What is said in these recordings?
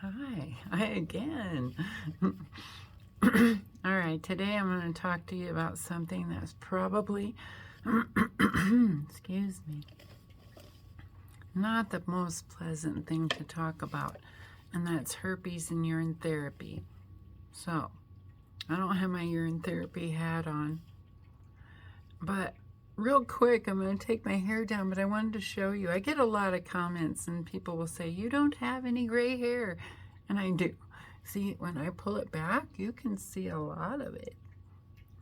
Hi again. All right, today I'm going to talk to you about something that's probably, excuse me, not the most pleasant thing to talk about, and that's herpes and urine therapy. So, I don't have my urine therapy hat on, but real quick, I'm going to take my hair down, but I wanted to show you. I get a lot of comments, and people will say, you don't have any gray hair, and I do. See, when I pull it back, you can see a lot of it,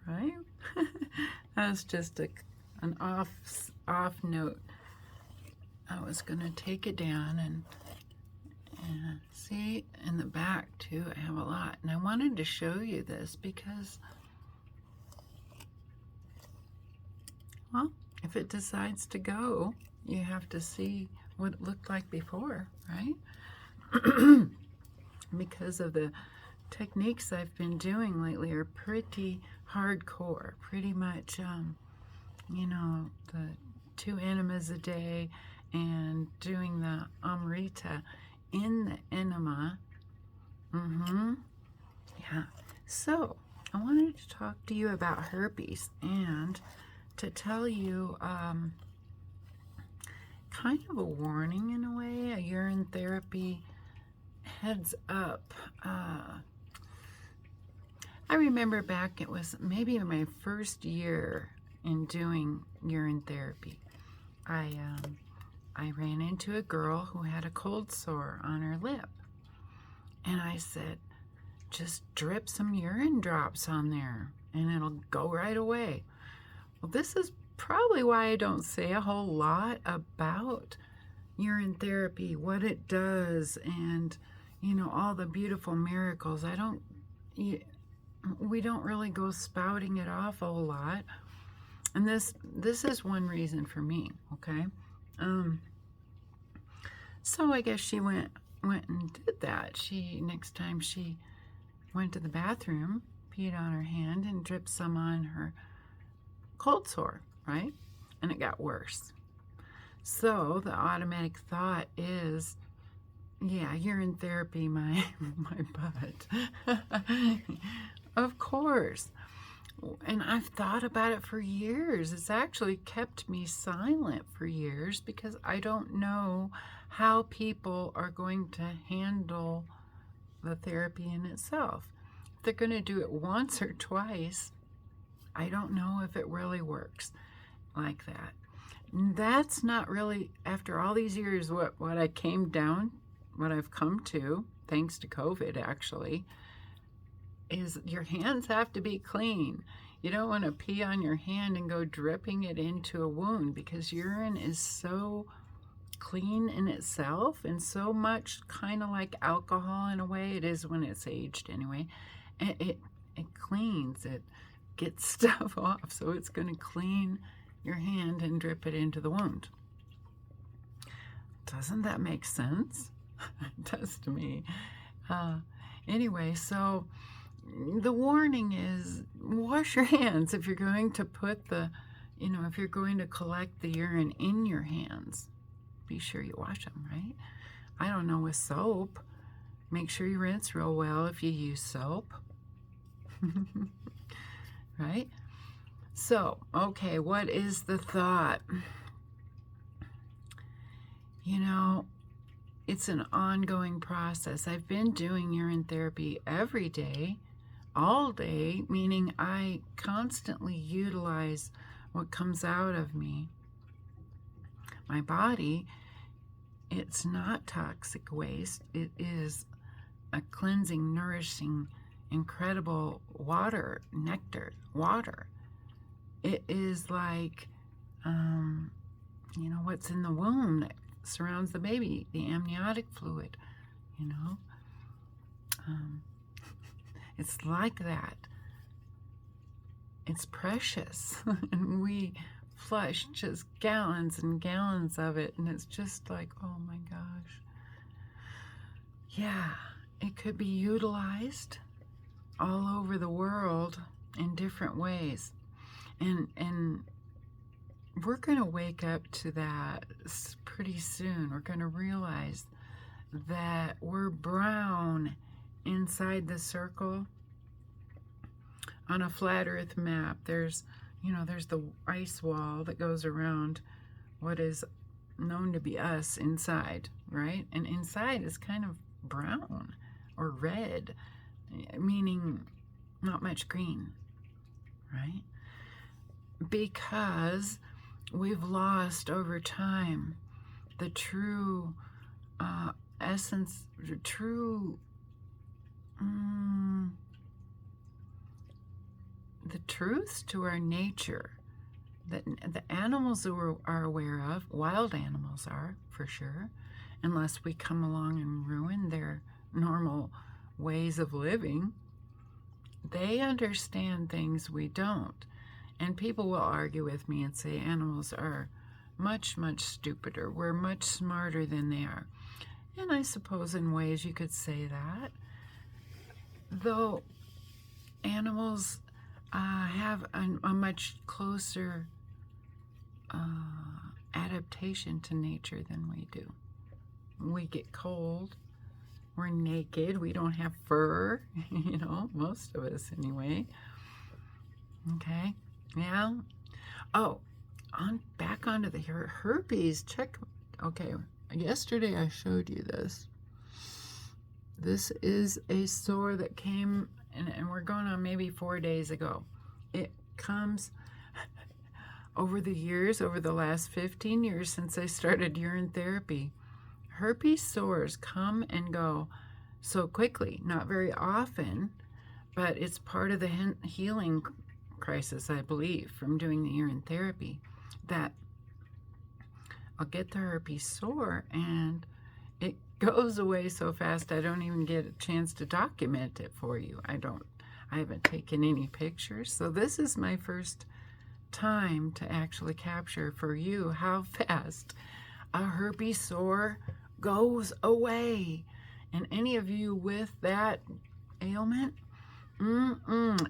right? That's just an off note. I was going to take it down and see in the back too, I have a lot. And I wanted to show you this because, well, if it decides to go, you have to see what it looked like before, right? Because of the techniques I've been doing lately are pretty hardcore, pretty much, you know, the 2 enemas a day and doing the Amrita in the enema. Yeah. So, I wanted to talk to you about herpes and to tell you kind of a warning in a way, a urine therapy heads up. I remember back, it was maybe my first year in doing urine therapy. I ran into a girl who had a cold sore on her lip. And I said, just drip some urine drops on there and it'll go right away. Well, this is probably why I don't say a whole lot about urine therapy, what it does, and you know, all the beautiful miracles. We don't really go spouting it off a whole lot. And this is one reason for me, okay? So I guess she went and did that. Next time she went to the bathroom, peed on her hand and dripped some on her cold sore, right? And it got worse. So the automatic thought is, yeah, urine therapy, my butt. Of course. And I've thought about it for years. It's actually kept me silent for years because I don't know how people are going to handle the therapy in itself. If they're going to do it once or twice, I don't know if it really works like that. That's not really, after all these years, what I've come to, thanks to COVID actually, is your hands have to be clean. You don't want to pee on your hand and go dripping it into a wound because urine is so clean in itself and so much kind of like alcohol in a way. It is when it's aged anyway. And it cleans, it gets stuff off, so it's going to clean your hand and drip it into the wound. Doesn't that make sense? It does to me. Anyway, so the warning is wash your hands if you're going to put if you're going to collect the urine in your hands. Be sure you wash them, right? I don't know, with soap. Make sure you rinse real well if you use soap. Right? So, okay, what is the thought? You know, it's an ongoing process. I've been doing urine therapy every day, all day, meaning I constantly utilize what comes out of me. My body, it's not toxic waste. It is a cleansing, nourishing, incredible water, nectar, water. It is like, what's in the womb that surrounds the baby, the amniotic fluid, it's like that. It's precious. And we flush just gallons and gallons of it, and it's just like, oh my gosh. Yeah, it could be utilized all over the world in different ways. And we're going to wake up to that pretty soon. We're going to realize that we're brown inside the circle on a flat earth map, there's, there's the ice wall that goes around what is known to be us inside, right? And inside is kind of brown or red, meaning not much green, right? Because we've lost over time the true essence, the true the truths to our nature that the animals are aware of. Wild animals are, for sure, unless we come along and ruin their normal ways of living. They understand things we don't. And people will argue with me and say animals are much, much stupider. We're much smarter than they are. And I suppose in ways you could say that. Though animals have a much closer adaptation to nature than we do. We get cold. We're naked. We don't have fur, most of us anyway. Okay, yeah. Oh, back onto the herpes. Check. Okay, yesterday I showed you this. This is a sore that came, and we're going on maybe 4 days ago. It comes over the years, over the last 15 years since I started urine therapy. Herpes sores come and go so quickly, not very often, but it's part of the healing crisis, I believe, from doing the urine therapy, that I'll get the herpes sore and it goes away so fast I don't even get a chance to document it for you. I haven't taken any pictures, so this is my first time to actually capture for you how fast a herpes sore goes away. And any of you with that ailment,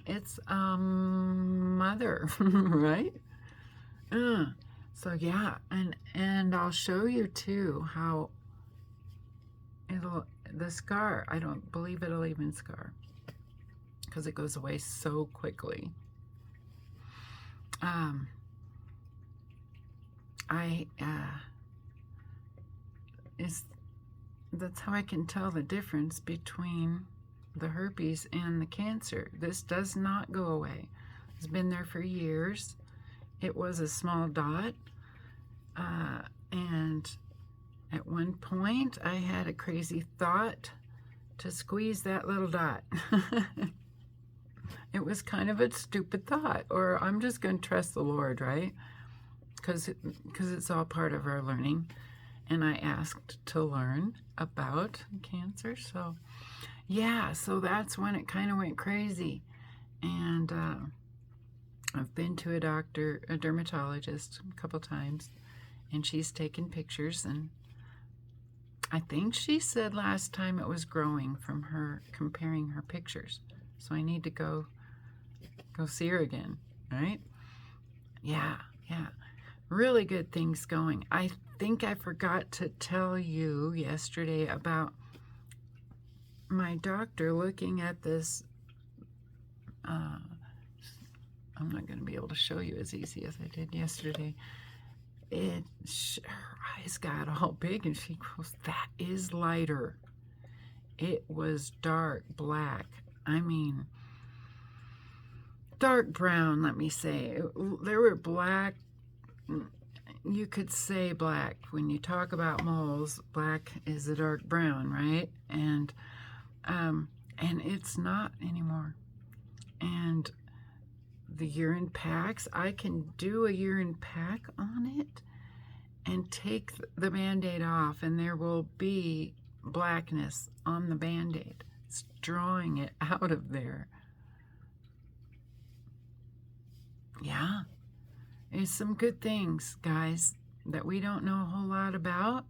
it's mother, right? So yeah, and I'll show you too how the scar, I don't believe it'll even scar because it goes away so quickly. That's how I can tell the difference between the herpes and the cancer. This does not go away. It's been there for years. It was a small dot, and at one point I had a crazy thought to squeeze that little dot. It was kind of a stupid thought, or I'm just going to trust the Lord, right? Because it's all part of our learning. And I asked to learn about cancer. So, yeah, so that's when it kind of went crazy. And I've been to a dermatologist a couple times, and she's taken pictures. And I think she said last time it was growing from her comparing her pictures. So I need to go see her again, right? Yeah. Really good things going. I think I forgot to tell you yesterday about my doctor looking at this. I'm not going to be able to show you as easy as I did yesterday. Her eyes got all big, and she goes, "That is lighter." It was dark black. I mean, dark brown, let me say. There were black, you could say black. When you talk about moles, black is a dark brown, right? And it's not anymore. And the urine packs, I can do a urine pack on it and take the Band-Aid off, and there will be blackness on the Band-Aid. It's drawing it out of there. Yeah, it's some good things, guys, that we don't know a whole lot about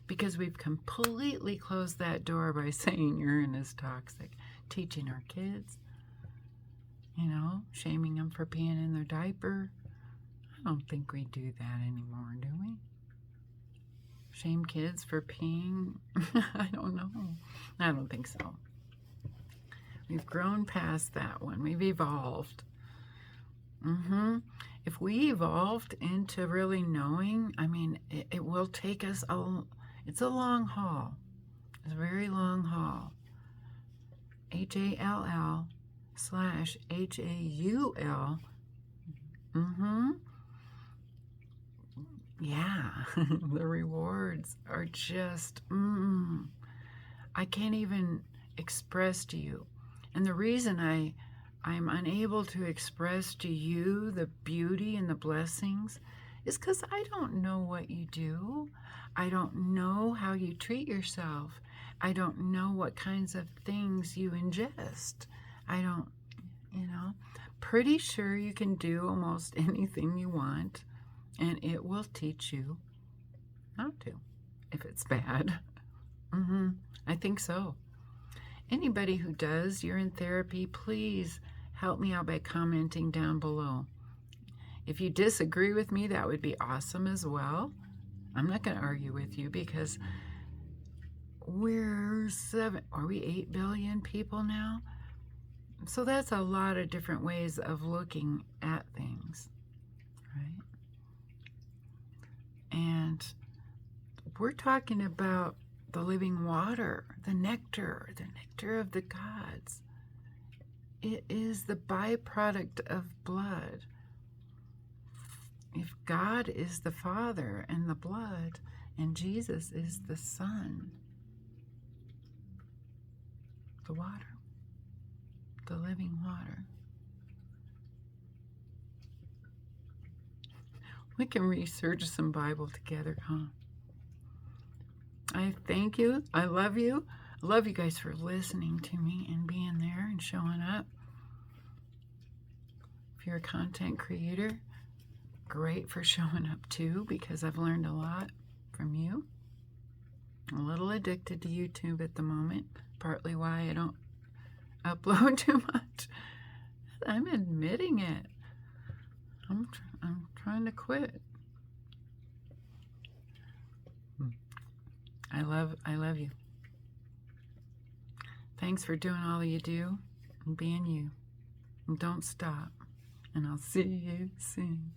because we've completely closed that door by saying urine is toxic, teaching our kids, shaming them for peeing in their diaper. I don't think we do that anymore, do we? Shame kids for peeing? I don't know. I don't think so. We've grown past that one. We've evolved. If we evolved into really knowing, I mean, it will take us it's a long haul. It's a very long haul. HALL/HAUL. Yeah, the rewards are just, I can't even express to you. And the reason I'm unable to express to you the beauty and the blessings is because I don't know what you do. I don't know how you treat yourself. I don't know what kinds of things you ingest. I don't, pretty sure you can do almost anything you want, and it will teach you not to if it's bad. I think so. Anybody who does urine therapy, please help me out by commenting down below. If you disagree with me, that would be awesome as well. I'm not going to argue with you because we're 8 billion people now? So that's a lot of different ways of looking at things, right? And we're talking about the living water, the nectar of the gods. It is the byproduct of blood. If God is the Father and the blood, and Jesus is the Son, the water, the living water. We can research some Bible together, huh? I thank you. I love you. I love you guys for listening to me and being there and showing up. If you're a content creator, great for showing up too, because I've learned a lot from you. I'm a little addicted to YouTube at the moment, partly why I don't upload too much. I'm admitting it. I'm trying to quit. I love you. Thanks for doing all you do and being you. And don't stop. And I'll see you soon.